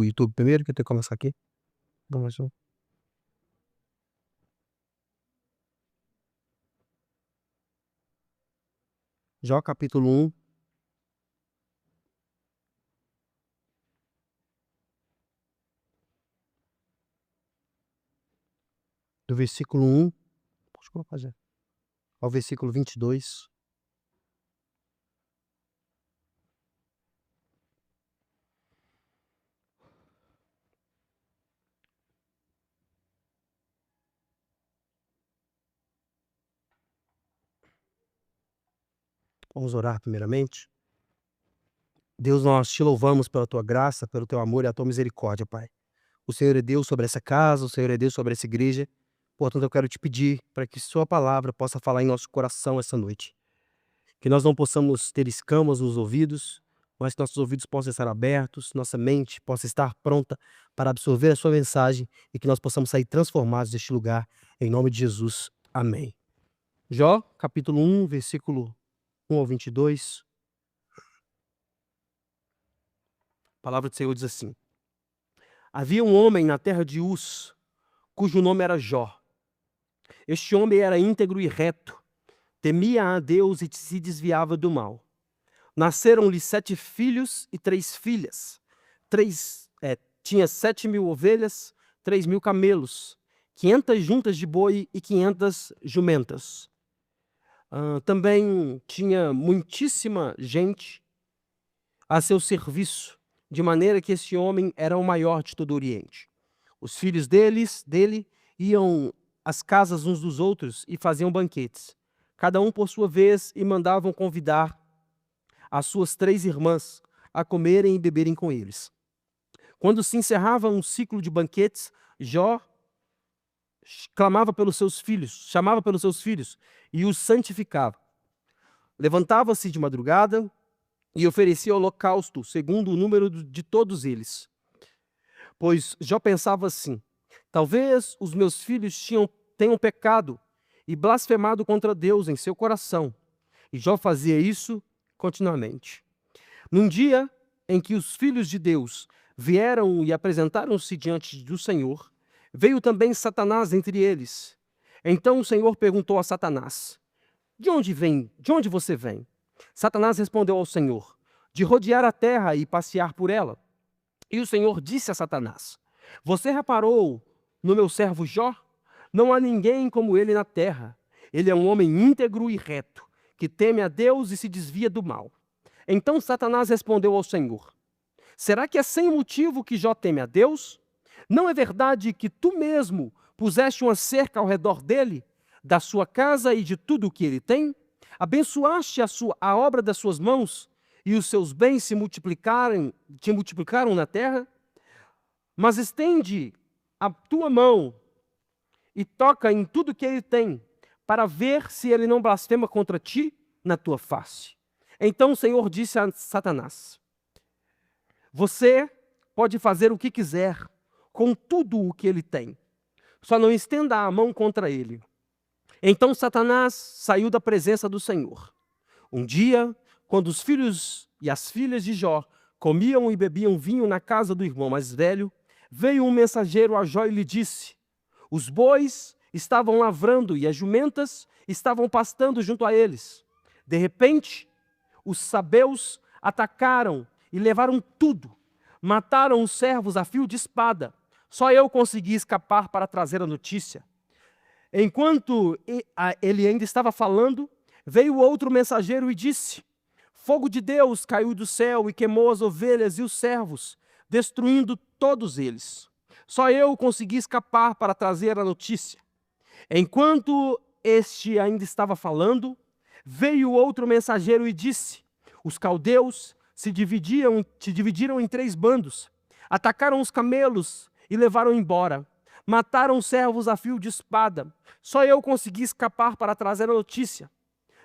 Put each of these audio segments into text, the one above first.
do YouTube primeiro, que eu tenho que começar aqui. Vamos lá. Jó capítulo 1. Do versículo 1, pode colocar já, ao versículo 22. Vamos orar primeiramente. Deus, nós te louvamos pela tua graça, pelo teu amor e a tua misericórdia, Pai. O Senhor é Deus sobre essa casa, o Senhor é Deus sobre essa igreja. Portanto, eu quero te pedir para que sua palavra possa falar em nosso coração essa noite. Que nós não possamos ter escamas nos ouvidos, mas que nossos ouvidos possam estar abertos, nossa mente possa estar pronta para absorver a sua mensagem e que nós possamos sair transformados deste lugar, em nome de Jesus. Amém. Jó, capítulo 1, versículo 1 ao 22. A palavra do Senhor diz assim: Havia um homem na terra de Uz, cujo nome era Jó. Este homem era íntegro e reto, temia a Deus e se desviava do mal. Nasceram-lhe 7 filhos e 3 filhas. Tinha 7.000 ovelhas, 3.000 camelos, 500 juntas de boi e 500 jumentas. Também tinha muitíssima gente a seu serviço, de maneira que esse homem era o maior de todo o Oriente. Os filhos dele iam às casas uns dos outros e faziam banquetes, cada um por sua vez, e mandavam convidar as suas 3 irmãs a comerem e beberem com eles. Quando se encerrava um ciclo de banquetes, Jó chamava pelos seus filhos e os santificava. Levantava-se de madrugada e oferecia holocausto, segundo o número de todos eles. Pois Jó pensava assim: talvez os meus filhos tenham pecado e blasfemado contra Deus em seu coração. E Jó fazia isso continuamente. Num dia em que os filhos de Deus vieram e apresentaram-se diante do Senhor, veio também Satanás entre eles. Então o Senhor perguntou a Satanás: De onde você vem? Satanás respondeu ao Senhor: de rodear a terra e passear por ela. E o Senhor disse a Satanás: Você reparou no meu servo Jó? Não há ninguém como ele na terra. Ele é um homem íntegro e reto, que teme a Deus e se desvia do mal. Então Satanás respondeu ao Senhor: Será que é sem motivo que Jó teme a Deus? Não é verdade que tu mesmo puseste uma cerca ao redor dele, da sua casa e de tudo o que ele tem? Abençoaste a obra das suas mãos, e os seus bens te multiplicaram na terra? Mas estende a tua mão e toca em tudo que ele tem, para ver se ele não blasfema contra ti na tua face. Então o Senhor disse a Satanás: Você pode fazer o que quiser com tudo o que ele tem, só não estenda a mão contra ele. Então Satanás saiu da presença do Senhor. Um dia, quando os filhos e as filhas de Jó comiam e bebiam vinho na casa do irmão mais velho, veio um mensageiro a Jó e lhe disse: Os bois estavam lavrando e as jumentas estavam pastando junto a eles. De repente, os sabeus atacaram e levaram tudo. Mataram os servos a fio de espada. Só eu consegui escapar para trazer a notícia. Enquanto ele ainda estava falando, veio outro mensageiro e disse: Fogo de Deus caiu do céu e queimou as ovelhas e os servos, destruindo todos eles. Só eu consegui escapar para trazer a notícia. Enquanto este ainda estava falando, veio outro mensageiro e disse: Os caldeus se dividiram em 3 bandos, atacaram os camelos e levaram embora. Mataram os servos a fio de espada. Só eu consegui escapar para trazer a notícia.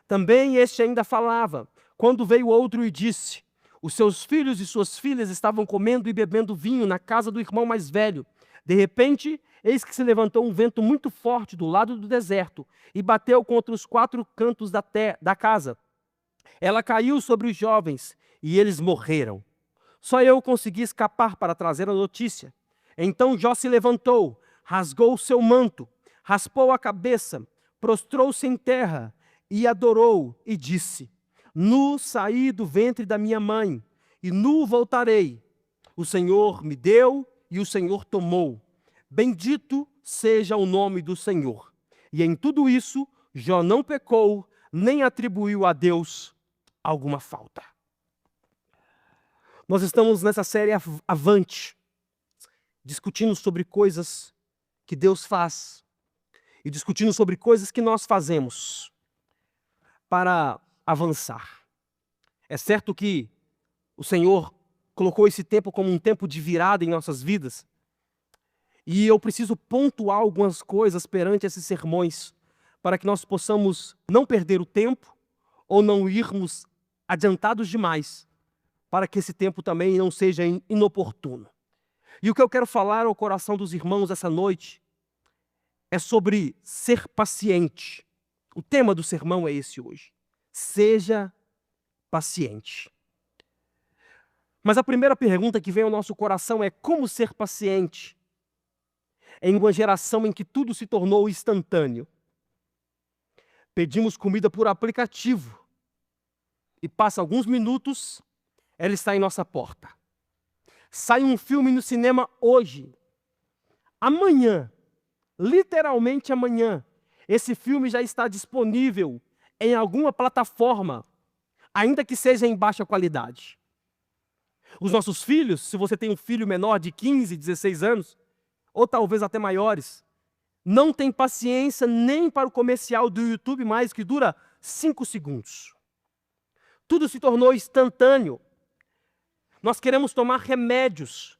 Também este ainda falava, quando veio outro e disse: Os seus filhos e suas filhas estavam comendo e bebendo vinho na casa do irmão mais velho. De repente, eis que se levantou um vento muito forte do lado do deserto e bateu contra os 4 cantos da casa. Ela caiu sobre os jovens e eles morreram. Só eu consegui escapar para trazer a notícia. Então Jó se levantou, rasgou o seu manto, raspou a cabeça, prostrou-se em terra e adorou e disse: Nu saí do ventre da minha mãe, e nu voltarei. O Senhor me deu e o Senhor tomou. Bendito seja o nome do Senhor. E em tudo isso, Jó não pecou, nem atribuiu a Deus alguma falta. Nós estamos nessa série Avante, discutindo sobre coisas que Deus faz e discutindo sobre coisas que nós fazemos para avançar. É certo que o Senhor colocou esse tempo como um tempo de virada em nossas vidas, e eu preciso pontuar algumas coisas perante esses sermões para que nós possamos não perder o tempo ou não irmos adiantados demais, para que esse tempo também não seja inoportuno. E o que eu quero falar ao coração dos irmãos essa noite é sobre ser paciente. O tema do sermão é esse hoje. Seja paciente. Mas a primeira pergunta que vem ao nosso coração é: como ser paciente em uma geração em que tudo se tornou instantâneo? Pedimos comida por aplicativo e passa alguns minutos, ela está em nossa porta. Sai um filme no cinema hoje. Amanhã, literalmente amanhã, esse filme já está disponível em alguma plataforma, ainda que seja em baixa qualidade. Os nossos filhos, se você tem um filho menor de 15, 16 anos, ou talvez até maiores, não tem paciência nem para o comercial do YouTube mais, que dura 5 segundos. Tudo se tornou instantâneo. Nós queremos tomar remédios.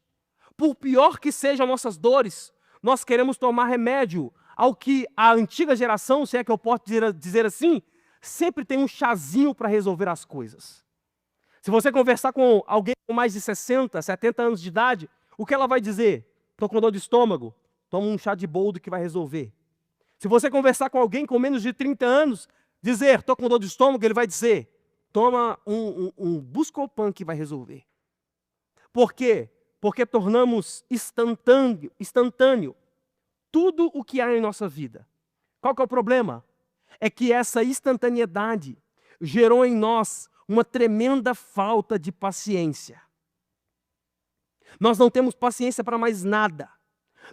Por pior que sejam nossas dores, nós queremos tomar remédio ao que a antiga geração, se é que eu posso dizer assim, sempre tem um chazinho para resolver as coisas. Se você conversar com alguém com mais de 60, 70 anos de idade, o que ela vai dizer? Estou com dor de estômago, toma um chá de boldo que vai resolver. Se você conversar com alguém com menos de 30 anos, dizer, estou com dor de estômago, ele vai dizer, toma um Buscopan que vai resolver. Por quê? Porque tornamos instantâneo tudo o que há em nossa vida. Qual que é o problema? É que essa instantaneidade gerou em nós uma tremenda falta de paciência. Nós não temos paciência para mais nada.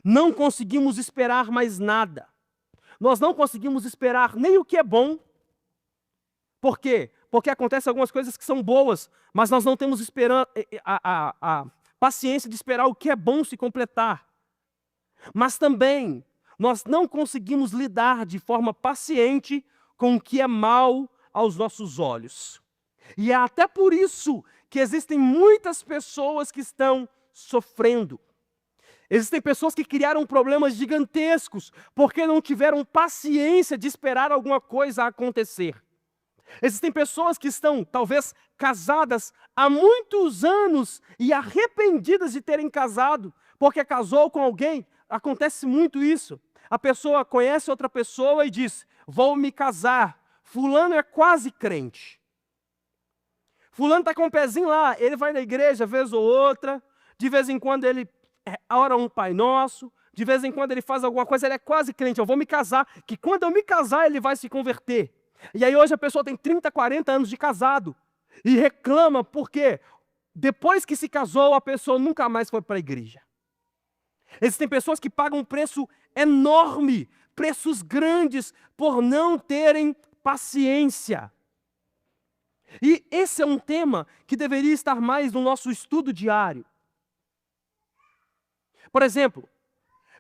Não conseguimos esperar mais nada. Nós não conseguimos esperar nem o que é bom. Por quê? Porque acontecem algumas coisas que são boas, mas nós não temos a paciência de esperar o que é bom se completar. Mas também, nós não conseguimos lidar de forma paciente com o que é mal aos nossos olhos. E é até por isso que existem muitas pessoas que estão sofrendo. Existem pessoas que criaram problemas gigantescos porque não tiveram paciência de esperar alguma coisa acontecer. Existem pessoas que estão, talvez, casadas há muitos anos e arrependidas de terem casado, porque casou com alguém. Acontece muito isso. A pessoa conhece outra pessoa e diz, vou me casar. Fulano é quase crente. Fulano está com um pezinho lá, ele vai na igreja vez ou outra, de vez em quando ele ora um Pai Nosso, de vez em quando ele faz alguma coisa, ele é quase crente, eu vou me casar, que quando eu me casar ele vai se converter. E aí hoje a pessoa tem 30, 40 anos de casado e reclama porque depois que se casou a pessoa nunca mais foi para a igreja. Existem pessoas que pagam um preço enorme, preços grandes, por não terem paciência. E esse é um tema que deveria estar mais no nosso estudo diário. Por exemplo,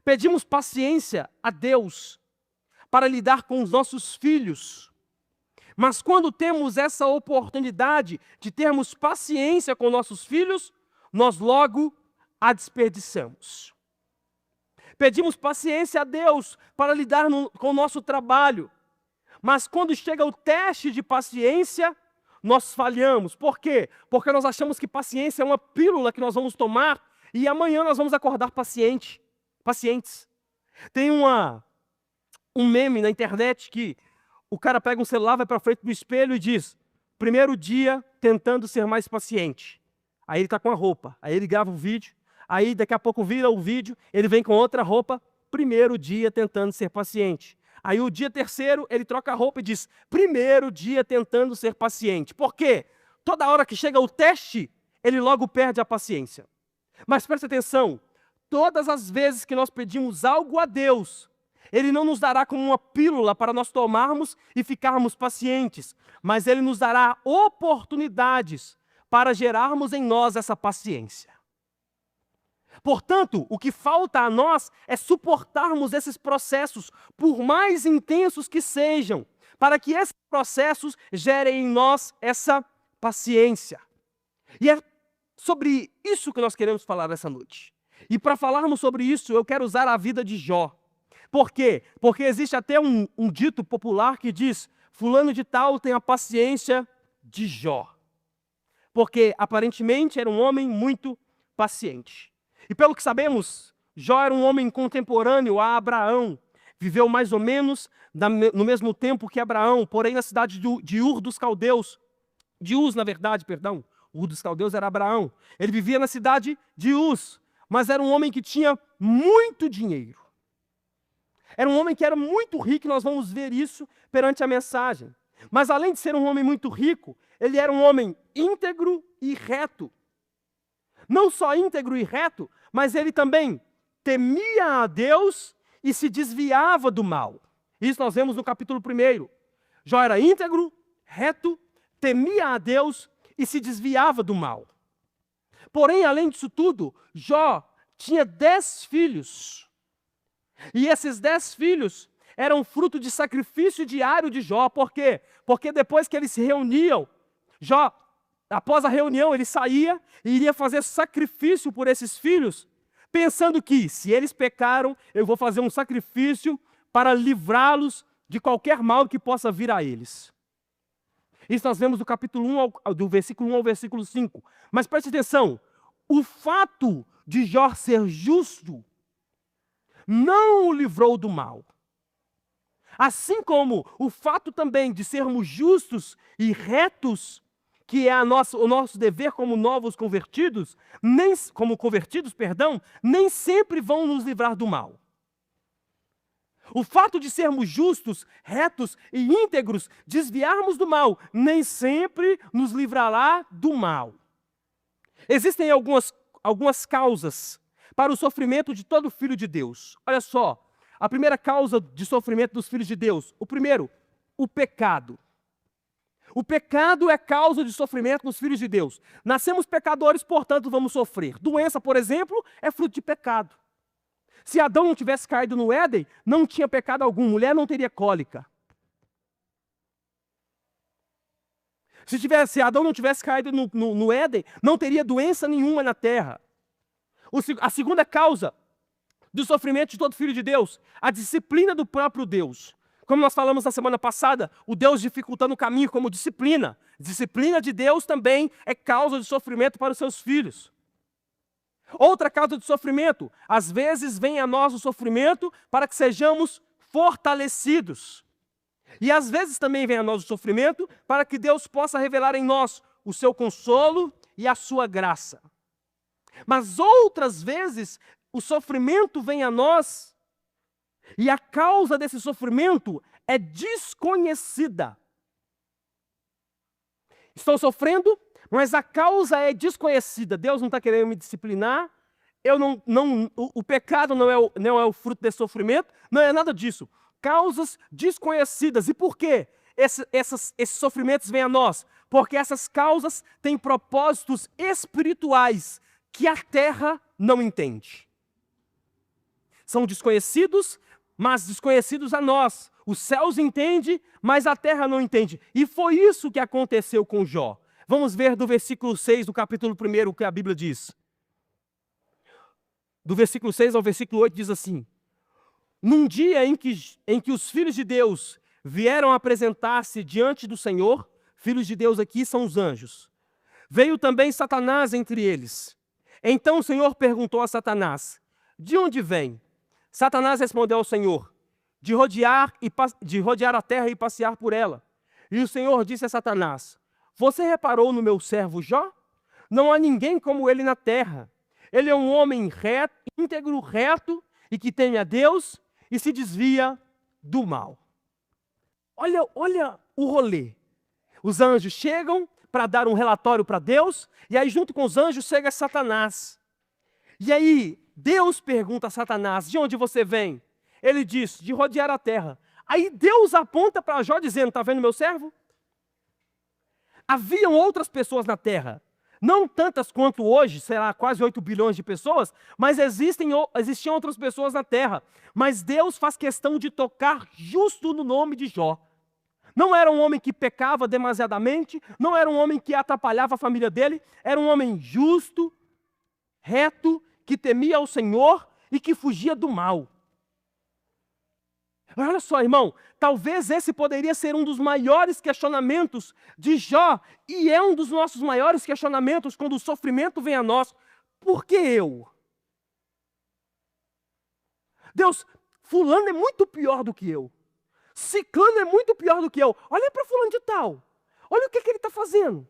pedimos paciência a Deus para lidar com os nossos filhos. Mas quando temos essa oportunidade de termos paciência com nossos filhos, nós logo a desperdiçamos. Pedimos paciência a Deus para lidar com o nosso trabalho. Mas quando chega o teste de paciência, nós falhamos. Por quê? Porque nós achamos que paciência é uma pílula que nós vamos tomar e amanhã nós vamos acordar pacientes. Tem um meme na internet que o cara pega um celular, vai para frente do espelho e diz, primeiro dia tentando ser mais paciente. Aí ele está com a roupa, aí ele grava o vídeo, aí daqui a pouco vira o vídeo, ele vem com outra roupa, primeiro dia tentando ser paciente. Aí o dia terceiro, ele troca a roupa e diz, primeiro dia tentando ser paciente. Por quê? Toda hora que chega o teste, ele logo perde a paciência. Mas preste atenção, todas as vezes que nós pedimos algo a Deus, Ele não nos dará como uma pílula para nós tomarmos e ficarmos pacientes, mas Ele nos dará oportunidades para gerarmos em nós essa paciência. Portanto, o que falta a nós é suportarmos esses processos, por mais intensos que sejam, para que esses processos gerem em nós essa paciência. E é sobre isso que nós queremos falar essa noite. E para falarmos sobre isso, eu quero usar a vida de Jó. Por quê? Porque existe até um dito popular que diz, fulano de tal tem a paciência de Jó. Porque aparentemente era um homem muito paciente. E pelo que sabemos, Jó era um homem contemporâneo a Abraão. Viveu mais ou menos no mesmo tempo que Abraão, porém na cidade de Ur dos Caldeus. De Uz, na verdade, perdão. Ur dos Caldeus era Abraão. Ele vivia na cidade de Uz, mas era um homem que tinha muito dinheiro. Era um homem que era muito rico, e nós vamos ver isso perante a mensagem. Mas além de ser um homem muito rico, ele era um homem íntegro e reto. Não só íntegro e reto, mas ele também temia a Deus e se desviava do mal. Isso nós vemos no capítulo 1. Jó era íntegro, reto, temia a Deus e se desviava do mal. Porém, além disso tudo, Jó tinha 10 filhos. E esses 10 filhos eram fruto de sacrifício diário de Jó. Por quê? Porque depois que eles se reuniam, Jó, após a reunião, ele saía e iria fazer sacrifício por esses filhos, pensando que, se eles pecaram, eu vou fazer um sacrifício para livrá-los de qualquer mal que possa vir a eles. Isso nós vemos do capítulo 1, do versículo 1 ao versículo 5. Mas preste atenção, o fato de Jó ser justo não o livrou do mal. Assim como o fato também de sermos justos e retos, que é o nosso dever como novos convertidos, nem sempre vão nos livrar do mal. O fato de sermos justos, retos e íntegros, desviarmos do mal, nem sempre nos livrará do mal. Existem algumas causas para o sofrimento de todo filho de Deus. Olha só, a primeira causa de sofrimento dos filhos de Deus, o primeiro, o pecado. O pecado é causa de sofrimento nos filhos de Deus. Nascemos pecadores, portanto vamos sofrer. Doença, por exemplo, é fruto de pecado. Se Adão não tivesse caído no Éden, não tinha pecado algum. Mulher não teria cólica. Se Adão não tivesse caído no Éden, não teria doença nenhuma na terra. A segunda causa do sofrimento de todo filho de Deus, a disciplina do próprio Deus. Como nós falamos na semana passada, o Deus dificultando o caminho como disciplina. Disciplina de Deus também é causa de sofrimento para os seus filhos. Outra causa de sofrimento, às vezes vem a nós o sofrimento para que sejamos fortalecidos. E às vezes também vem a nós o sofrimento para que Deus possa revelar em nós o seu consolo e a sua graça. Mas outras vezes o sofrimento vem a nós e a causa desse sofrimento é desconhecida. Estou sofrendo, mas a causa é desconhecida. Deus não está querendo me disciplinar. O pecado não é o fruto desse sofrimento. Não é nada disso. Causas desconhecidas. E por quê? Esses sofrimentos vêm a nós? Porque essas causas têm propósitos espirituais que a terra não entende. São desconhecidos, mas desconhecidos a nós. Os céus entendem, mas a terra não entende. E foi isso que aconteceu com Jó. Vamos ver do versículo 6 do capítulo 1 o que a Bíblia diz. Do versículo 6 ao versículo 8 diz assim: num dia em que os filhos de Deus vieram apresentar-se diante do Senhor, filhos de Deus aqui são os anjos, veio também Satanás entre eles. Então o Senhor perguntou a Satanás: de onde vem? Satanás respondeu ao Senhor: de rodear a terra e passear por ela. E o Senhor disse a Satanás: você reparou no meu servo Jó? Não há ninguém como ele na terra. Ele é um homem reto, íntegro, reto, e que teme a Deus e se desvia do mal. Olha o rolê. Os anjos chegam para dar um relatório para Deus, e aí junto com os anjos chega Satanás. E aí Deus pergunta a Satanás: de onde você vem? Ele diz: de rodear a terra. Aí Deus aponta para Jó dizendo: está vendo meu servo? Haviam outras pessoas na terra. Não tantas quanto hoje, será quase 8 bilhões de pessoas, mas existiam outras pessoas na terra. Mas Deus faz questão de tocar justo no nome de Jó. Não era um homem que pecava demasiadamente, não era um homem que atrapalhava a família dele, era um homem justo, reto, que temia ao Senhor e que fugia do mal. Olha só, irmão, talvez esse poderia ser um dos maiores questionamentos de Jó, e é um dos nossos maiores questionamentos quando o sofrimento vem a nós. Por que eu? Deus, fulano é muito pior do que eu. Ciclano é muito pior do que eu. Olha para fulano de tal. Olha o que ele está fazendo.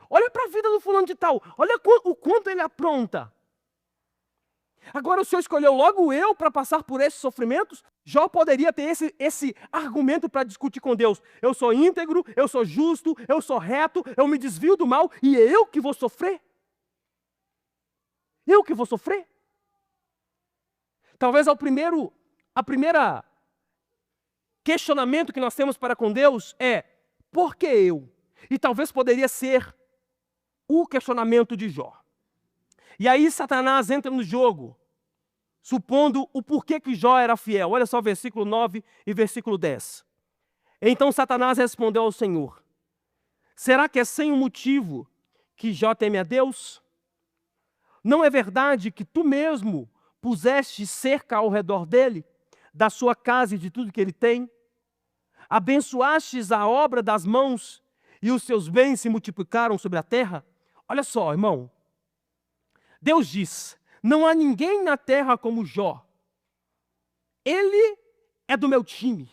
Olha para a vida do fulano de tal. Olha o quanto ele apronta. Agora o Senhor escolheu logo eu para passar por esses sofrimentos? Jó poderia ter esse argumento para discutir com Deus. Eu sou íntegro, eu sou justo, eu sou reto, eu me desvio do mal e é eu que vou sofrer? Eu que vou sofrer? Talvez a primeira questionamento que nós temos para com Deus é: por que eu? E talvez poderia ser o questionamento de Jó. E aí Satanás entra no jogo, supondo o porquê que Jó era fiel. Olha só o versículo 9 e versículo 10. Então Satanás respondeu ao Senhor: será que é sem um motivo que Jó teme a Deus? Não é verdade que tu mesmo puseste cerca ao redor dele, da sua casa e de tudo que ele tem? Abençoastes a obra das mãos e os seus bens se multiplicaram sobre a terra? Olha só, irmão. Deus diz: não há ninguém na terra como Jó. Ele é do meu time.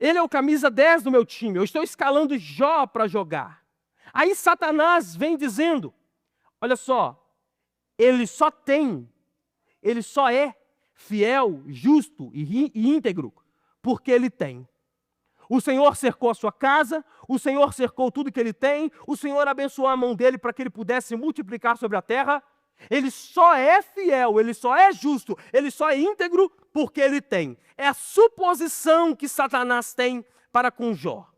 Ele é o camisa 10 do meu time. Eu estou escalando Jó para jogar. Aí Satanás vem dizendo: olha só, ele só é fiel, justo e íntegro porque ele tem. O Senhor cercou a sua casa, o Senhor cercou tudo que ele tem, o Senhor abençoou a mão dele para que ele pudesse multiplicar sobre a terra. Ele só é fiel, ele só é justo, ele só é íntegro porque ele tem. É a suposição que Satanás tem para com Jó.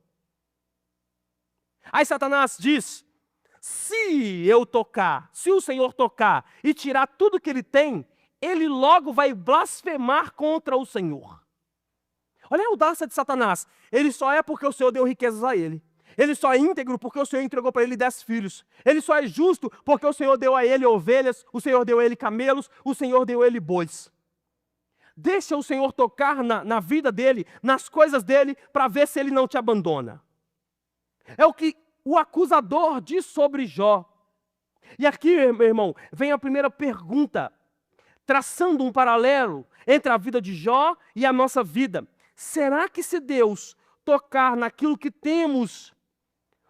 Aí Satanás diz: se o Senhor tocar e tirar tudo que ele tem, ele logo vai blasfemar contra o Senhor. Olha a audácia de Satanás. Ele só é porque o Senhor deu riquezas a ele. Ele só é íntegro porque o Senhor entregou para ele 10 filhos. Ele só é justo porque o Senhor deu a ele ovelhas, o Senhor deu a ele camelos, o Senhor deu a ele bois. Deixa o Senhor tocar na vida dele, nas coisas dele, para ver se ele não te abandona. É o que o acusador diz sobre Jó. E aqui, meu irmão, vem a primeira pergunta, traçando um paralelo entre a vida de Jó e a nossa vida. Será que se Deus tocar naquilo que temos,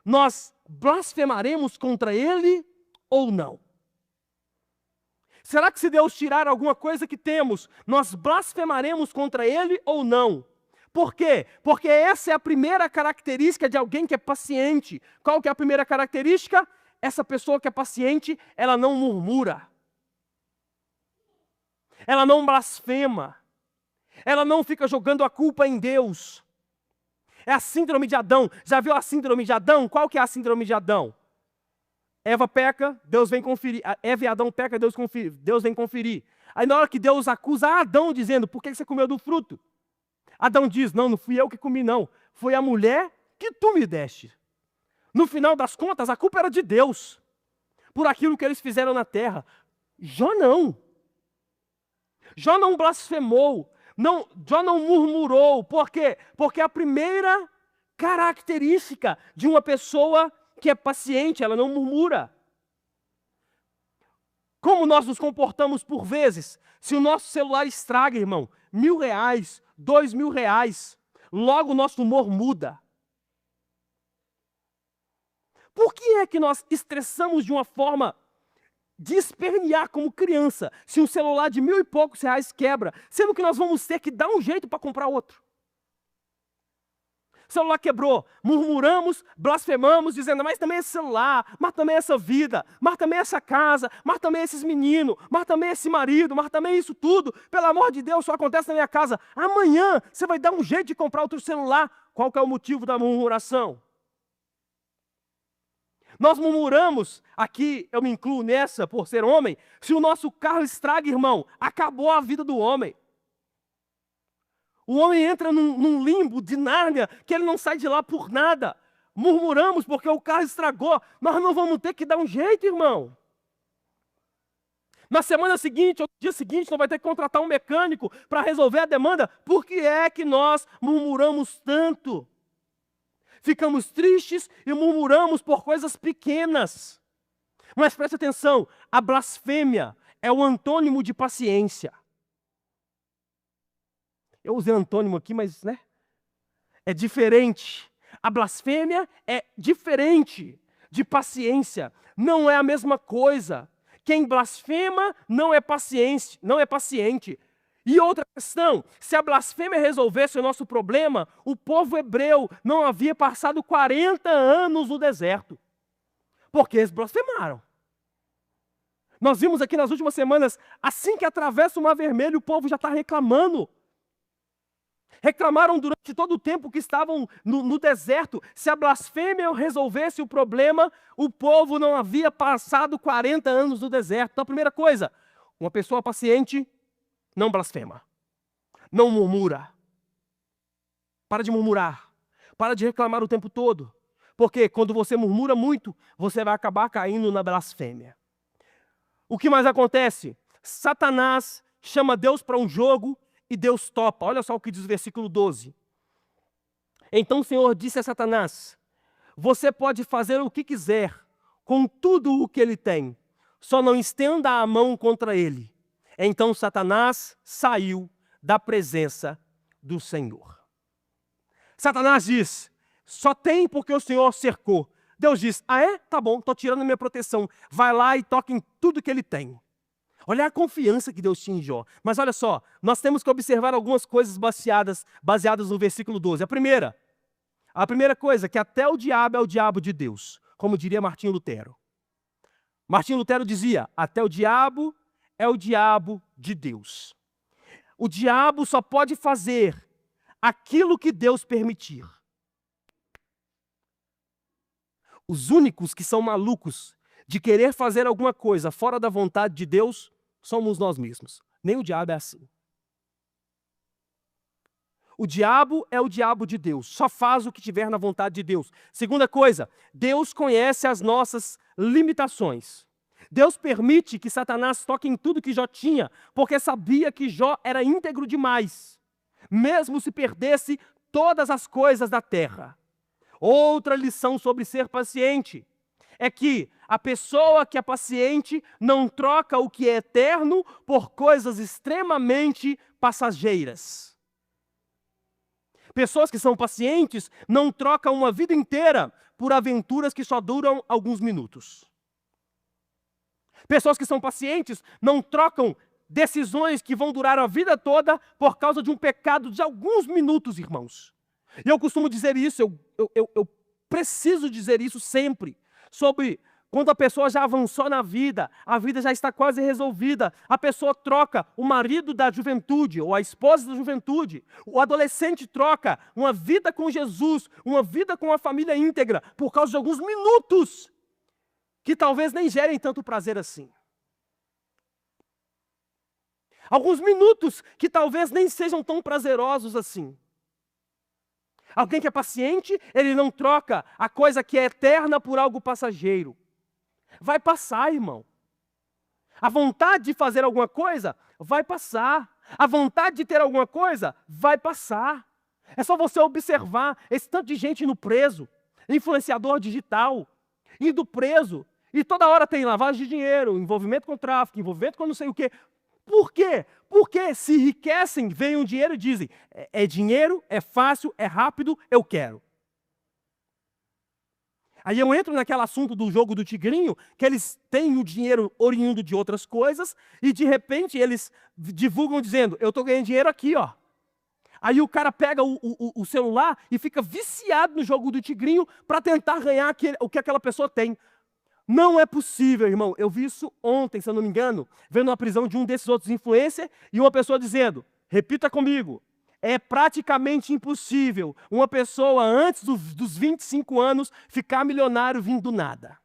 nós blasfemaremos contra Ele ou não? Será que se Deus tirar alguma coisa que temos, nós blasfemaremos contra Ele ou não? Por quê? Porque essa é a primeira característica de alguém que é paciente. Qual que é a primeira característica? Essa pessoa que é paciente, ela não murmura. Ela não blasfema. Ela não fica jogando a culpa em Deus. É a síndrome de Adão. Já viu a síndrome de Adão? Qual que é a síndrome de Adão? Eva peca, Deus vem conferir. Eva e Adão pecam, Deus vem conferir. Aí na hora que Deus acusa Adão dizendo: por que você comeu do fruto? Adão diz: não fui eu que comi não. Foi a mulher que tu me deste. No final das contas, a culpa era de Deus. Por aquilo que eles fizeram na terra. Jó não. Jó não blasfemou. Jó não murmurou. Por quê? Porque a primeira característica de uma pessoa que é paciente, ela não murmura. Como nós nos comportamos por vezes? Se o nosso celular estraga, irmão, R$1.000, R$2.000, logo o nosso humor muda. Por que é que nós estressamos de uma forma de espernear como criança, se um celular de 1.000 e poucos reais quebra, sendo que nós vamos ter que dar um jeito para comprar outro? O celular quebrou, murmuramos, blasfemamos, dizendo, mas também esse celular, mas também essa vida, mas também essa casa, mas também esses meninos, mas também esse marido, mas também isso tudo, pelo amor de Deus, só acontece na minha casa. Amanhã você vai dar um jeito de comprar outro celular. Qual que é o motivo da murmuração? Nós murmuramos, aqui eu me incluo nessa por ser homem, se o nosso carro estraga, irmão, acabou a vida do homem. O homem entra num limbo de Nárnia, que ele não sai de lá por nada. Murmuramos porque o carro estragou. Nós não vamos ter que dar um jeito, irmão. Na semana seguinte, ou no dia seguinte, nós vamos ter que contratar um mecânico para resolver a demanda. Por que é que nós murmuramos tanto? Ficamos tristes e murmuramos por coisas pequenas. Mas preste atenção, a blasfêmia é o antônimo de paciência. Eu usei antônimo aqui, mas é diferente. A blasfêmia é diferente de paciência. Não é a mesma coisa. Quem blasfema não é paciente. E outra questão, se a blasfêmia resolvesse o nosso problema, o povo hebreu não havia passado 40 anos no deserto. Porque eles blasfemaram. Nós vimos aqui nas últimas semanas, assim que atravessa o Mar Vermelho, o povo já está reclamando. Reclamaram durante todo o tempo que estavam no deserto. Se a blasfêmia resolvesse o problema, o povo não havia passado 40 anos no deserto. Então, a primeira coisa, uma pessoa paciente não blasfema, não murmura. Para de murmurar, para de reclamar o tempo todo. Porque quando você murmura muito, você vai acabar caindo na blasfêmia. O que mais acontece? Satanás chama Deus para um jogo e Deus topa. Olha só o que diz o versículo 12. Então o Senhor disse a Satanás, você pode fazer o que quiser com tudo o que ele tem, só não estenda a mão contra ele. Então Satanás saiu da presença do Senhor. Satanás diz, só tem porque o Senhor cercou. Deus diz, Tá bom, estou tirando minha proteção. Vai lá e toca em tudo que ele tem. Olha a confiança que Deus tinha em Jó. Mas olha só, nós temos que observar algumas coisas baseadas no versículo 12. A primeira coisa, que até o diabo é o diabo de Deus, como diria Martinho Lutero. Martinho Lutero dizia, até o diabo é o diabo de Deus. O diabo só pode fazer aquilo que Deus permitir. Os únicos que são malucos de querer fazer alguma coisa fora da vontade de Deus somos nós mesmos. Nem o diabo é assim. O diabo é o diabo de Deus. Só faz o que tiver na vontade de Deus. Segunda coisa, Deus conhece as nossas limitações. Deus permite que Satanás toque em tudo que Jó tinha, porque sabia que Jó era íntegro demais, mesmo se perdesse todas as coisas da terra. Outra lição sobre ser paciente é que a pessoa que é paciente não troca o que é eterno por coisas extremamente passageiras. Pessoas que são pacientes não trocam uma vida inteira por aventuras que só duram alguns minutos. Pessoas que são pacientes não trocam decisões que vão durar a vida toda por causa de um pecado de alguns minutos, irmãos. E eu costumo dizer isso, eu preciso dizer isso sempre, sobre quando a pessoa já avançou na vida, a vida já está quase resolvida, a pessoa troca o marido da juventude, ou a esposa da juventude, o adolescente troca uma vida com Jesus, uma vida com a família íntegra, por causa de alguns minutos, que talvez nem gerem tanto prazer assim. Alguns minutos que talvez nem sejam tão prazerosos assim. Alguém que é paciente, ele não troca a coisa que é eterna por algo passageiro. Vai passar, irmão. A vontade de fazer alguma coisa vai passar. A vontade de ter alguma coisa vai passar. É só você observar esse tanto de gente no preso, influenciador digital, indo preso, e toda hora tem lavagem de dinheiro, envolvimento com tráfico, envolvimento com não sei o quê. Por quê? Porque se enriquecem, veem o dinheiro e dizem, é dinheiro, é fácil, é rápido, eu quero. Aí eu entro naquele assunto do jogo do tigrinho, que eles têm o dinheiro oriundo de outras coisas, e de repente eles divulgam dizendo, eu estou ganhando dinheiro aqui, ó. Aí o cara pega o celular e fica viciado no jogo do tigrinho para tentar ganhar o que aquela pessoa tem. Não é possível, irmão. Eu vi isso ontem, se eu não me engano, vendo a prisão de um desses outros influencers e uma pessoa dizendo, repita comigo, é praticamente impossível uma pessoa antes dos 25 anos ficar milionário vindo do nada.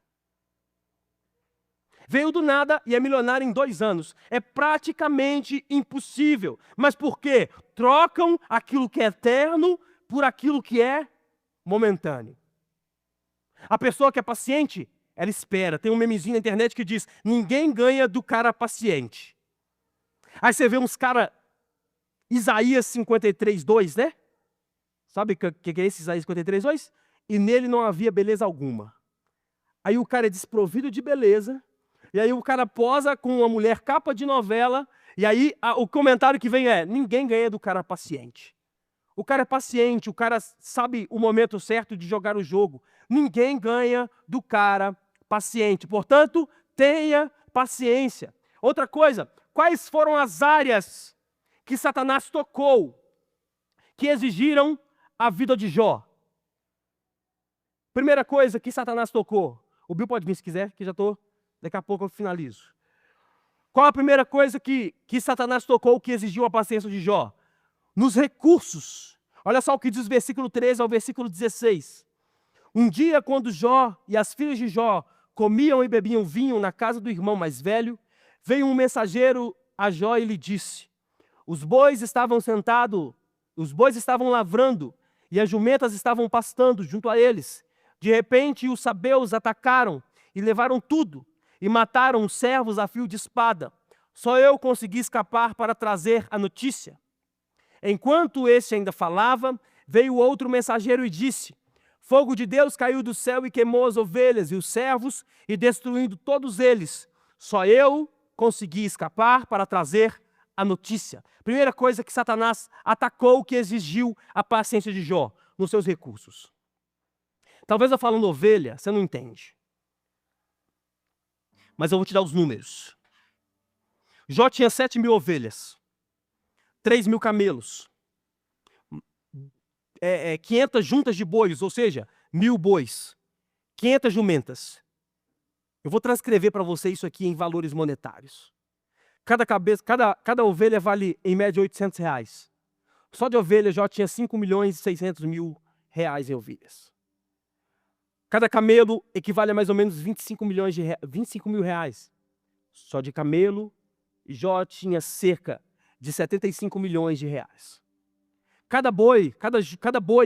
Veio do nada e é milionário em 2 anos. É praticamente impossível. Mas por quê? Trocam aquilo que é eterno por aquilo que é momentâneo. A pessoa que é paciente, ela espera. Tem um memezinho na internet que diz, ninguém ganha do cara paciente. Aí você vê uns caras, Isaías 53:2, né? Sabe o que é esse Isaías 53:2? E nele não havia beleza alguma. Aí o cara é desprovido de beleza, e aí o cara posa com uma mulher capa de novela, e aí o comentário que vem é, ninguém ganha do cara paciente. O cara é paciente, o cara sabe o momento certo de jogar o jogo. Ninguém ganha do cara paciente. Portanto, tenha paciência. Outra coisa, quais foram as áreas que Satanás tocou, que exigiram a vida de Jó? Primeira coisa que Satanás tocou. O Bill pode vir se quiser, que já estou, daqui a pouco eu finalizo. Qual a primeira coisa que Satanás tocou que exigiu a paciência de Jó? Nos recursos. Olha só o que diz o versículo 13 ao versículo 16. Um dia, quando Jó e as filhas de Jó comiam e bebiam vinho na casa do irmão mais velho, veio um mensageiro a Jó e lhe disse, os bois estavam lavrando, e as jumentas estavam pastando junto a eles. De repente, os sabeus atacaram e levaram tudo, e mataram os servos a fio de espada. Só eu consegui escapar para trazer a notícia. Enquanto este ainda falava, veio outro mensageiro e disse, fogo de Deus caiu do céu e queimou as ovelhas e os servos, e destruindo todos eles. Só eu consegui escapar para trazer a notícia. Primeira coisa que Satanás atacou, que exigiu a paciência de Jó, nos seus recursos. Talvez eu falando ovelha, você não entende. Mas eu vou te dar os números. Jó tinha 7.000 ovelhas, 3.000 camelos, 500 juntas de bois, ou seja, 1.000 bois, 500 jumentas. Eu vou transcrever para você isso aqui em valores monetários. Cada ovelha vale, em média, R$800. Só de ovelha, Jó tinha 5.600.000 reais em ovelhas. Cada camelo equivale a mais ou menos 25 mil reais. Só de camelo, Jó tinha cerca de 75 milhões de reais. Cada boi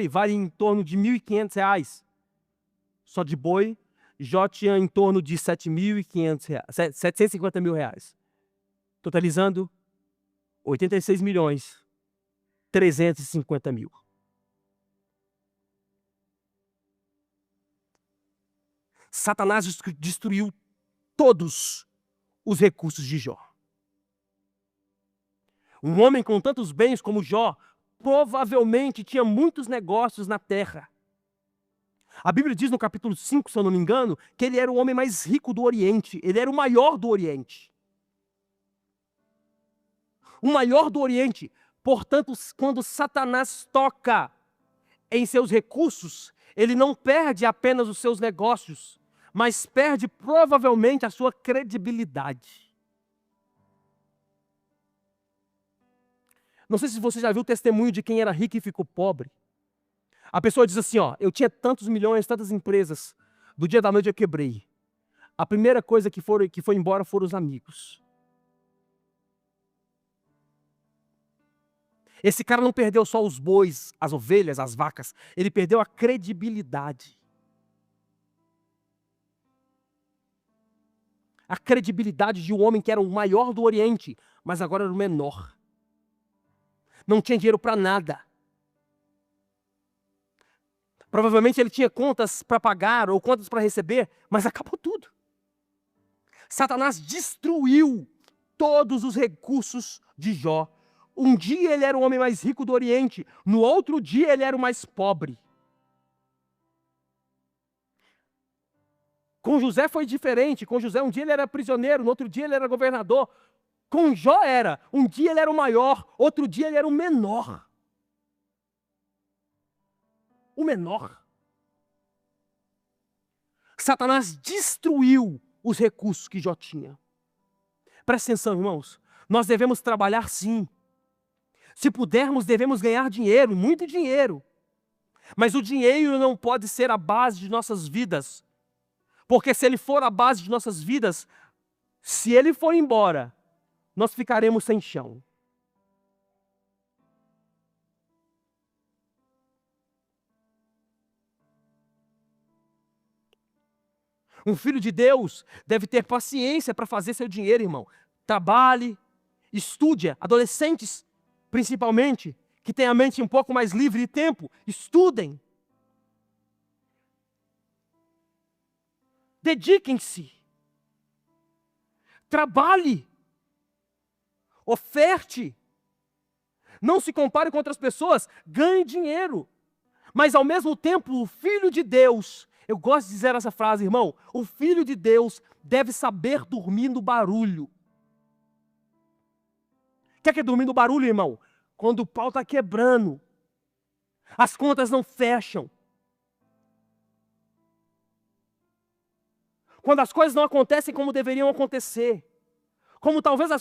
vale em torno de R$1.500. Só de boi, Jó tinha em torno de 750 mil reais. Totalizando 86.350.000. Satanás destruiu todos os recursos de Jó. Um homem com tantos bens como Jó provavelmente tinha muitos negócios na terra. A Bíblia diz no capítulo 5, se eu não me engano, que ele era o homem mais rico do Oriente. Ele era o maior do Oriente. O maior do Oriente. Portanto, quando Satanás toca em seus recursos, ele não perde apenas os seus negócios, mas perde provavelmente a sua credibilidade. Não sei se você já viu o testemunho de quem era rico e ficou pobre. A pessoa diz assim, ó, eu tinha tantos milhões, tantas empresas, do dia da noite eu quebrei. A primeira coisa que foi embora foram os amigos. Esse cara não perdeu só os bois, as ovelhas, as vacas, ele perdeu a credibilidade. A credibilidade de um homem que era o maior do Oriente, mas agora era o menor. Não tinha dinheiro para nada. Provavelmente ele tinha contas para pagar ou contas para receber, mas acabou tudo. Satanás destruiu todos os recursos de Jó. Um dia ele era o homem mais rico do Oriente, no outro dia ele era o mais pobre. Com José foi diferente. Com José, um dia ele era prisioneiro, no outro dia ele era governador. Com Jó era, um dia ele era o maior, outro dia ele era o menor. O menor. Satanás destruiu os recursos que Jó tinha. Presta atenção, irmãos. Nós devemos trabalhar sim. Se pudermos, devemos ganhar dinheiro, muito dinheiro. Mas o dinheiro não pode ser a base de nossas vidas. Porque se ele for a base de nossas vidas, se ele for embora, nós ficaremos sem chão. Um filho de Deus deve ter paciência para fazer seu dinheiro, irmão. Trabalhe, estude. Adolescentes, principalmente, que têm a mente um pouco mais livre de tempo, estudem. Dediquem-se. Trabalhe. Oferte. Não se compare com outras pessoas. Ganhe dinheiro. Mas, ao mesmo tempo, o Filho de Deus, eu gosto de dizer essa frase, irmão, o Filho de Deus deve saber dormir no barulho. O que é dormir no barulho, irmão? Quando o pau está quebrando, as contas não fecham. Quando as coisas não acontecem como deveriam acontecer. Quando talvez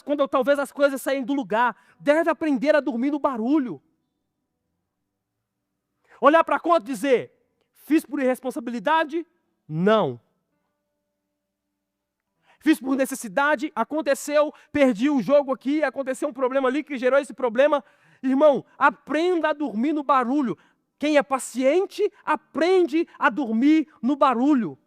as coisas saem do lugar. Deve aprender a dormir no barulho. Olhar para a conta e dizer, fiz por irresponsabilidade? Não. Fiz por necessidade, aconteceu, perdi o jogo aqui, aconteceu um problema ali que gerou esse problema. Irmão, aprenda a dormir no barulho. Quem é paciente, aprende a dormir no barulho.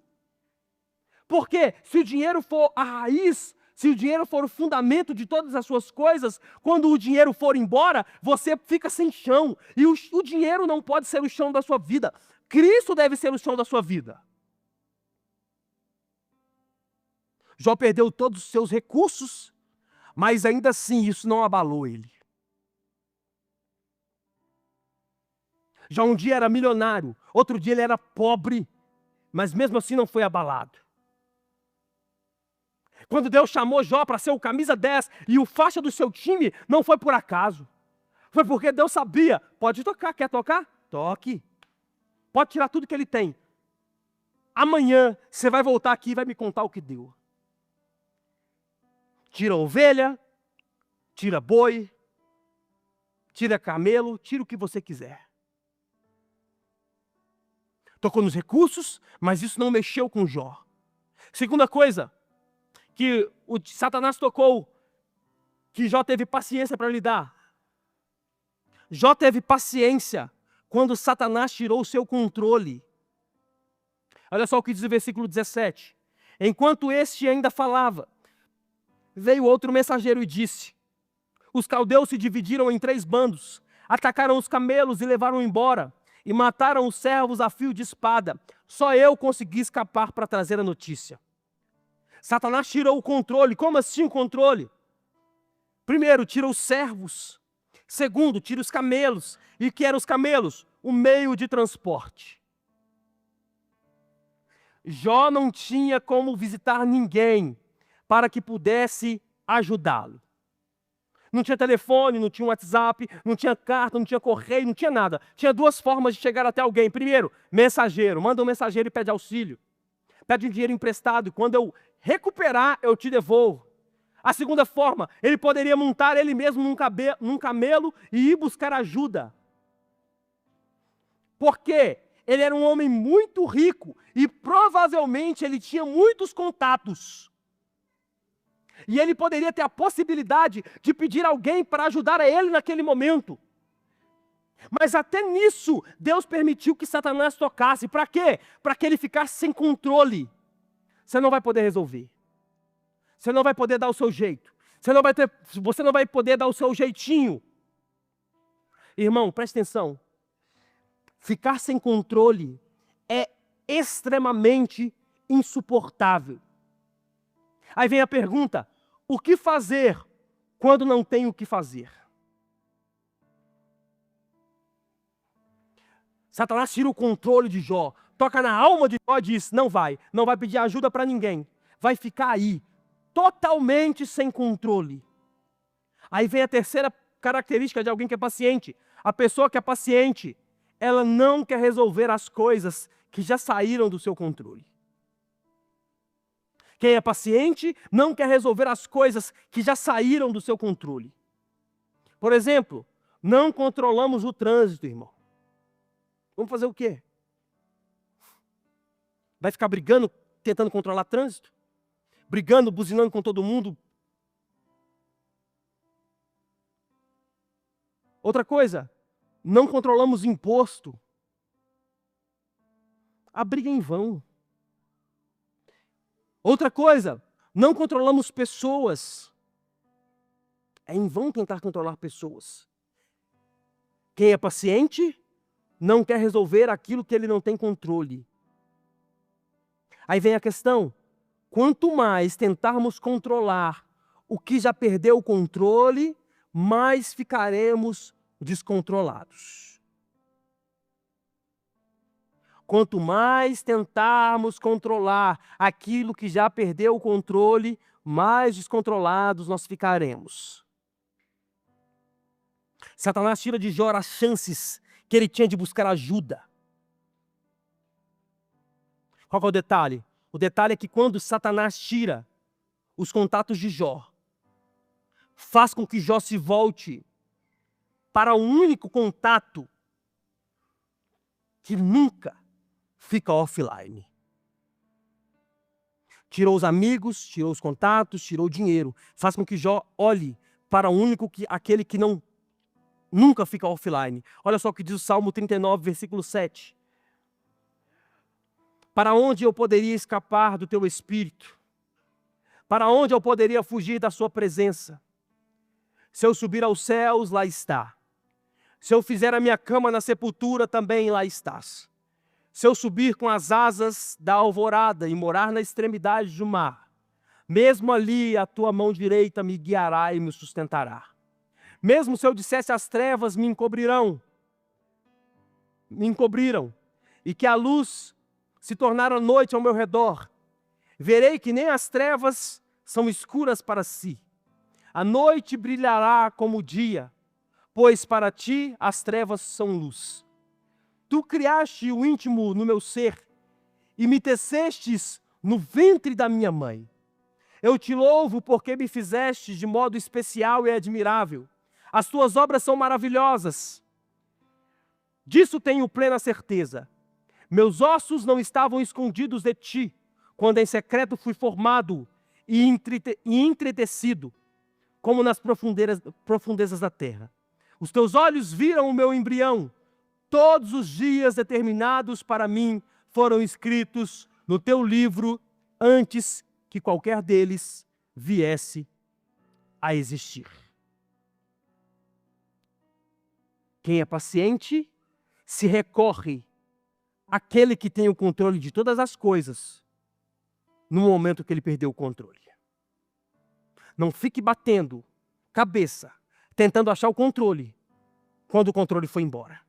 Porque se o dinheiro for a raiz, se o dinheiro for o fundamento de todas as suas coisas, quando o dinheiro for embora, você fica sem chão. E o dinheiro não pode ser o chão da sua vida. Cristo deve ser o chão da sua vida. Jó perdeu todos os seus recursos, mas ainda assim isso não abalou ele. Jó um dia era milionário, outro dia ele era pobre, mas mesmo assim não foi abalado. Quando Deus chamou Jó para ser o camisa 10 e o faixa do seu time, não foi por acaso. Foi porque Deus sabia, pode tocar, quer tocar? Toque. Pode tirar tudo que ele tem. Amanhã você vai voltar aqui e vai me contar o que deu. Tira ovelha, tira boi, tira camelo, tira o que você quiser. Tocou nos recursos, mas isso não mexeu com Jó. Segunda coisa, que o Satanás tocou, que Jó teve paciência para lidar. Jó teve paciência quando Satanás tirou o seu controle. Olha só o que diz o versículo 17. Enquanto este ainda falava, veio outro mensageiro e disse, os caldeus se dividiram em 3 bandos, atacaram os camelos e levaram embora, e mataram os servos a fio de espada. Só eu consegui escapar para trazer a notícia. Satanás tirou o controle. Como assim o controle? Primeiro, tira os servos. Segundo, tira os camelos. E o que eram os camelos? O meio de transporte. Jó não tinha como visitar ninguém para que pudesse ajudá-lo. Não tinha telefone, não tinha WhatsApp, não tinha carta, não tinha correio, não tinha nada. Tinha 2 formas de chegar até alguém. Primeiro, mensageiro. Manda um mensageiro e pede auxílio. Pede um dinheiro emprestado. Quando eu recuperar, eu te devolvo. A segunda forma, ele poderia montar ele mesmo num camelo e ir buscar ajuda. Porque ele era um homem muito rico e provavelmente ele tinha muitos contatos. E ele poderia ter a possibilidade de pedir alguém para ajudar a ele naquele momento. Mas até nisso, Deus permitiu que Satanás tocasse. Para quê? Para que ele ficasse sem controle. Você não vai poder resolver. Você não vai poder dar o seu jeito. Você não vai poder dar o seu jeitinho. Irmão, preste atenção. Ficar sem controle é extremamente insuportável. Aí vem a pergunta, o que fazer quando não tem o que fazer? Satanás tira o controle de Jó. toca na alma de Jó e diz, não vai pedir ajuda para ninguém. Vai ficar aí, totalmente sem controle. Aí vem a terceira característica de alguém que é paciente. A pessoa que é paciente, ela não quer resolver as coisas que já saíram do seu controle. Quem é paciente não quer resolver as coisas que já saíram do seu controle. Por exemplo, não controlamos o trânsito, irmão. Vamos fazer o quê? Vai ficar brigando, tentando controlar trânsito? Brigando, buzinando com todo mundo? Outra coisa, não controlamos imposto. A briga é em vão. Outra coisa, não controlamos pessoas. É em vão tentar controlar pessoas. Quem é paciente não quer resolver aquilo que ele não tem controle. Aí vem a questão, quanto mais tentarmos controlar o que já perdeu o controle, mais ficaremos descontrolados. Quanto mais tentarmos controlar aquilo que já perdeu o controle, mais descontrolados nós ficaremos. Satanás tira de Jó as chances que ele tinha de buscar ajuda. Qual é o detalhe? O detalhe é que quando Satanás tira os contatos de Jó, faz com que Jó se volte para o único contato que nunca fica offline. Tirou os amigos, tirou os contatos, tirou o dinheiro. Faz com que Jó olhe para o único aquele que nunca fica offline. Olha só o que diz o Salmo 39, versículo 7. Para onde eu poderia escapar do teu espírito? Para onde eu poderia fugir da sua presença? Se eu subir aos céus, lá está. Se eu fizer a minha cama na sepultura, também lá estás. Se eu subir com as asas da alvorada e morar na extremidade do mar, mesmo ali a tua mão direita me guiará e me sustentará. Mesmo se eu dissesse as trevas me encobriram, e que a luz se tornara noite ao meu redor, verei que nem as trevas são escuras para si. A noite brilhará como o dia, pois para ti as trevas são luz. Tu criaste o íntimo no meu ser e me tecestes no ventre da minha mãe. Eu te louvo porque me fizeste de modo especial e admirável. As tuas obras são maravilhosas. Disso tenho plena certeza. Meus ossos não estavam escondidos de ti, quando em secreto fui formado e entretecido, como nas profundezas da terra. Os teus olhos viram o meu embrião. Todos os dias determinados para mim foram escritos no teu livro antes que qualquer deles viesse a existir. Quem é paciente se recorre àquele que tem o controle de todas as coisas no momento que ele perdeu o controle. Não fique batendo cabeça, tentando achar o controle quando o controle foi embora.